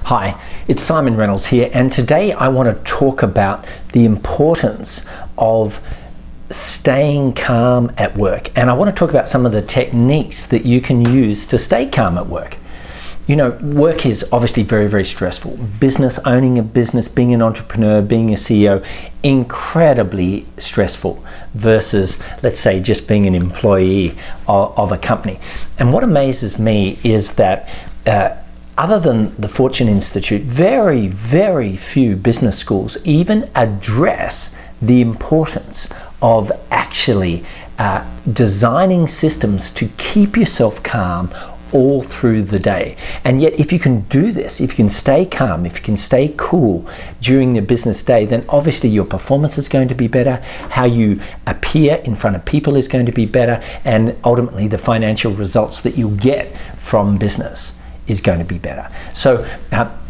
Hi, it's Simon Reynolds here, and today I want to talk about the importance of staying calm at work. And I want to talk about some of the techniques that you can use to stay calm at work. You know, work is obviously very, very stressful. Business, owning a business, being an entrepreneur, being a CEO, incredibly stressful versus, let's say, just being an employee of a company. And what amazes me is that other than the Fortune Institute, very, very few business schools even address the importance of actually designing systems to keep yourself calm all through the day. And yet, if you can do this, if you can stay calm, if you can stay cool during the business day, then obviously your performance is going to be better, how you appear in front of people is going to be better, and ultimately the financial results that you get from business is going to be better. So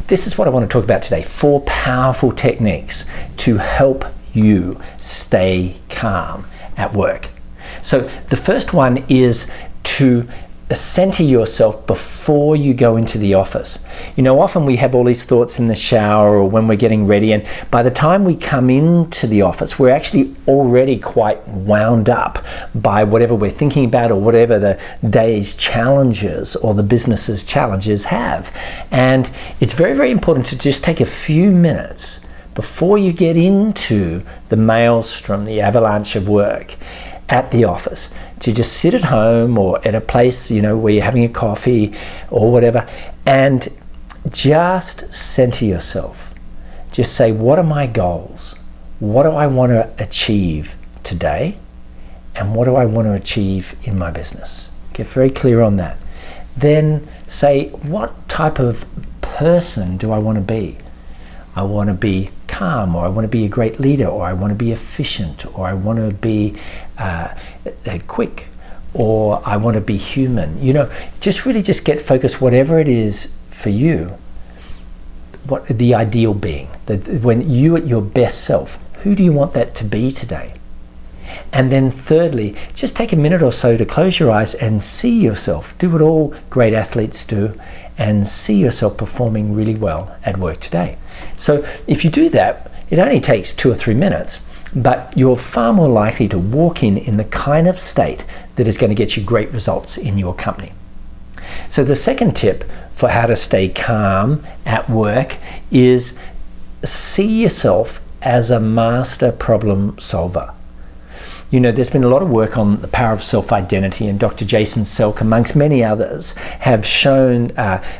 this is what I want to talk about today. 4 powerful techniques to help you stay calm at work. So the first one is to center yourself before you go into the office. You know, often we have all these thoughts in the shower or when we're getting ready, and by the time we come into the office, we're actually already quite wound up by whatever we're thinking about or whatever the day's challenges or the business's challenges have. And it's very, very important to just take a few minutes before you get into the maelstrom, the avalanche of work at the office, to just sit at home or at a place, you know, where you're having a coffee or whatever, and just center yourself. Just say, what are my goals? What do I want to achieve today? And what do I want to achieve in my business? Get very clear on that. Then say, what type of person do I want to be? I want to be calm, or I want to be a great leader, or I want to be efficient, or I want to be quick, or I want to be human. You know, just get focused, whatever it is for you, what the ideal being, when you at your best self, who do you want that to be today? And then thirdly, just take a minute or so to close your eyes and see yourself. Do what all great athletes do and see yourself performing really well at work today. So if you do that, it only takes 2 or 3 minutes, but you're far more likely to walk in the kind of state that is going to get you great results in your company. So the second tip for how to stay calm at work is see yourself as a master problem solver. You know, there's been a lot of work on the power of self-identity, and Dr. Jason Selk, amongst many others, have shown,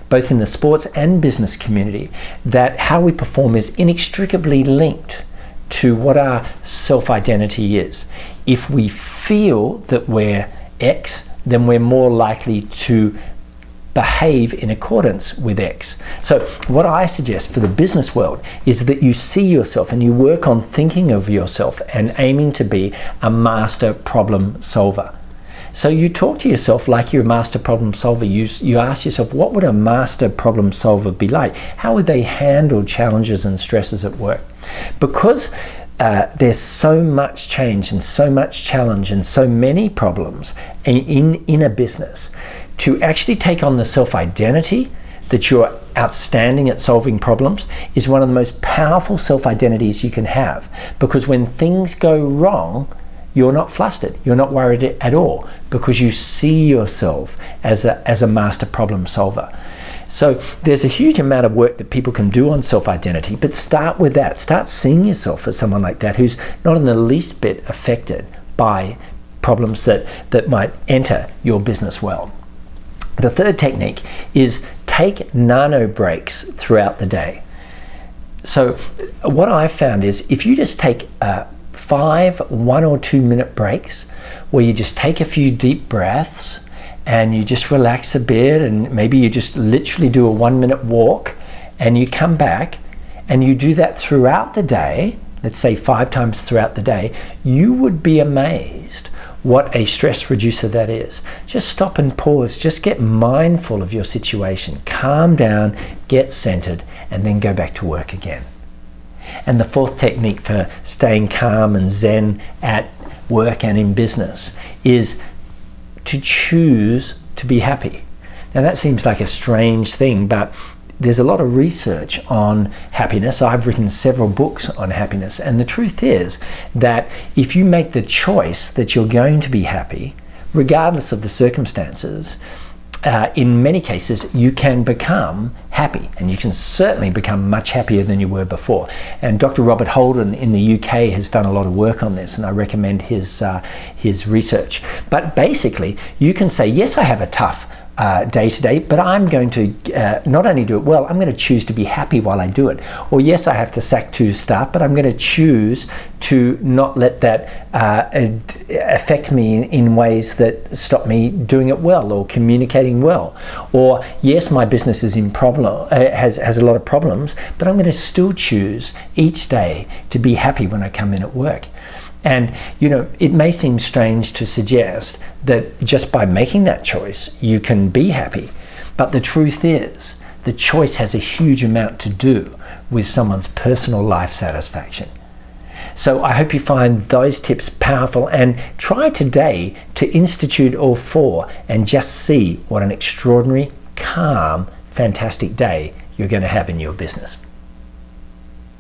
both in the sports and business community, that how we perform is inextricably linked to what our self-identity is. If we feel that we're X, then we're more likely to behave in accordance with X. So what I suggest for the business world is that you see yourself and you work on thinking of yourself and aiming to be a master problem solver. So you talk to yourself like you're a master problem solver. You ask yourself, what would a master problem solver be like? How would they handle challenges and stresses at work? Because there's so much change and so much challenge and so many problems in a business, to actually take on the self-identity that you're outstanding at solving problems is one of the most powerful self-identities you can have. Because when things go wrong, you're not flustered, you're not worried at all, because you see yourself as a master problem solver. So there's a huge amount of work that people can do on self-identity, but start with that. Start seeing yourself as someone like that, who's not in the least bit affected by problems that might enter your business world. The third technique is take nano breaks throughout the day. So what I've found is if you just take 5 1 or 2 minute breaks, where you just take a few deep breaths and you just relax a bit, and maybe you just literally do a 1 minute walk, and you come back and you do that throughout the day, let's say 5 times throughout the day, you would be amazed what a stress reducer that is. Just stop and pause, just get mindful of your situation, calm down, get centered, and then go back to work again. And the fourth technique for staying calm and zen at work and in business is to choose to be happy. Now that seems like a strange thing, but there's a lot of research on happiness. I've written several books on happiness, and the truth is that if you make the choice that you're going to be happy, regardless of the circumstances, in many cases you can become happy, and you can certainly become much happier than you were before. And Dr. Robert Holden in the UK has done a lot of work on this, and I recommend his research. But basically, you can say, yes, I have a tough day to day, but I'm going to not only do it well, I'm going to choose to be happy while I do it. Or yes, I have to sack 2 staff, but I'm going to choose to not let that affect me in ways that stop me doing it well or communicating well. Or yes, my business is in has a lot of problems, but I'm going to still choose each day to be happy when I come in at work. And, you know, it may seem strange to suggest that just by making that choice, you can be happy. But the truth is, the choice has a huge amount to do with someone's personal life satisfaction. So I hope you find those tips powerful, and try today to institute all 4 and just see what an extraordinary, calm, fantastic day you're going to have in your business.